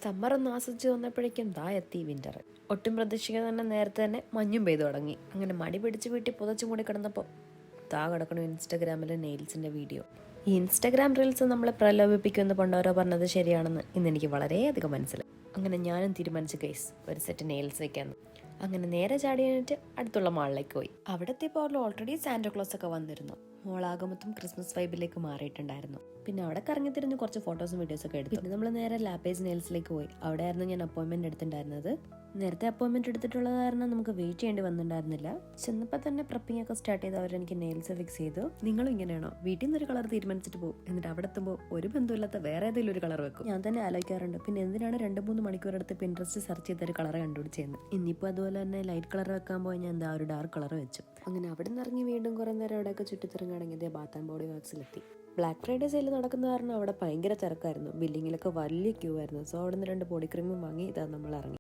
Summer ഒന്ന് ആസ്വദിച്ച് വന്നപ്പോഴേക്കും ദാ എത്തി വിന്റർ. ഒട്ടും പ്രതീക്ഷിക്കാതെ തന്നെ നേരത്തെ തന്നെ മഞ്ഞും പെയ്തു തുടങ്ങി. അങ്ങനെ മടി പിടിച്ച് വീട്ടിൽ പുതച്ചും കൂടി കിടന്നപ്പോൾ ദാ കിടക്കണം ഇൻസ്റ്റാഗ്രാമിലെ നെയിൽസിൻ്റെ വീഡിയോ. ഈ ഇൻസ്റ്റാഗ്രാം റീൽസ് നമ്മളെ പ്രലോഭിപ്പിക്കുമെന്ന് പണ്ടോരോ പറഞ്ഞത് ശരിയാണെന്ന് ഇന്ന് എനിക്ക് വളരെയധികം മനസ്സിലായി. അങ്ങനെ ഞാനും തീരുമാനിച്ചു ഗൈസ് ഒരു സെറ്റ് നെയിൽസ് വെക്കാമെന്ന്. അങ്ങനെ നേരെ ചാടി കഴിഞ്ഞിട്ട് അടുത്തുള്ള മാളിലേക്ക് പോയി. അവിടെ എത്തിയപ്പോൾ ഓൾറെഡി സാന്റാക്ലോസ് ഒക്കെ വന്നിരുന്നു. മോളാകമൊത്തം ക്രിസ്മസ് വൈബിലേക്ക് മാറിയിട്ടുണ്ടായിരുന്നു. പിന്നെ അവിടെ കറങ്ങി തിരിഞ്ഞ് കുറച്ച് ഫോട്ടോസും വീഡിയോസൊക്കെ എടുത്തു. പിന്നെ നമ്മൾ നേരെ ലാപ്പേസ് നെയിൽസിലേക്ക് പോയി. അവിടെ ആയിരുന്നു ഞാൻ അപ്പോയിൻമെന്റ് എടുത്തിട്ടുണ്ടായിരുന്നത്. നേരത്തെ അപ്പോയിൻമെന്റ് എടുത്തിട്ടുള്ളത് കാരണം നമുക്ക് വെയിറ്റ് ചെയ്യേണ്ടി വന്നിട്ടുണ്ടായിരുന്നില്ല. ചെന്നപ്പോൾ തന്നെ പ്രപ്പിംഗ് ഒക്കെ സ്റ്റാർട്ട് ചെയ്ത് അവരെനിക്ക് നെയിൽസ് ഫിക്സ് ചെയ്തു. നിങ്ങളും ഇങ്ങനെയാണോ? വീട്ടിൽ നിന്ന് ഒരു കളർ തീരുമാനിച്ചിട്ട് പോകും, എന്നിട്ട് അവിടെ എത്തുമ്പോൾ ഒരു ബന്ധമില്ലാത്ത വേറെ ഏതെങ്കിലും ഒരു കളർ വെക്കും. ഞാൻ തന്നെ ആലോചിക്കാറുണ്ട്, പിന്നെ എന്തിനാണ് 2-3 മണിക്കൂർ എടുത്ത് പിൻട്രസ്റ്റ് സെർച്ച് ചെയ്തൊരു കളർ കണ്ടുപിടിച്ചതെന്ന്. ഇനിയിപ്പോൾ അതുപോലെ തന്നെ ലൈറ്റ് കളർ വെക്കാൻ പോയി ഞാൻ എന്താ ഒരു ഡാർക്ക് കളർ വെച്ചു. അങ്ങനെ അവിടെ നിന്ന് ഇറങ്ങി വീണ്ടും കുറേ നേരം അവിടെയൊക്കെ ചുറ്റിത്തിറങ്ങി ബാത്ത് ആൻഡ് ബോഡി വർക്സിലെത്തി. ബ്ലാക്ക് ഫ്രൈഡേ സെയിൽ നടക്കുന്ന കാരണം അവിടെ ഭയങ്കര തിരക്കായിരുന്നു. ബില്ലിങ്ങിലൊക്കെ വലിയ ക്യൂ ആയിരുന്നു. സോ അവിടെ നിന്ന് 2 ബോഡി ക്രീമും വാങ്ങി ഇതാ നമ്മൾ ഇറങ്ങി.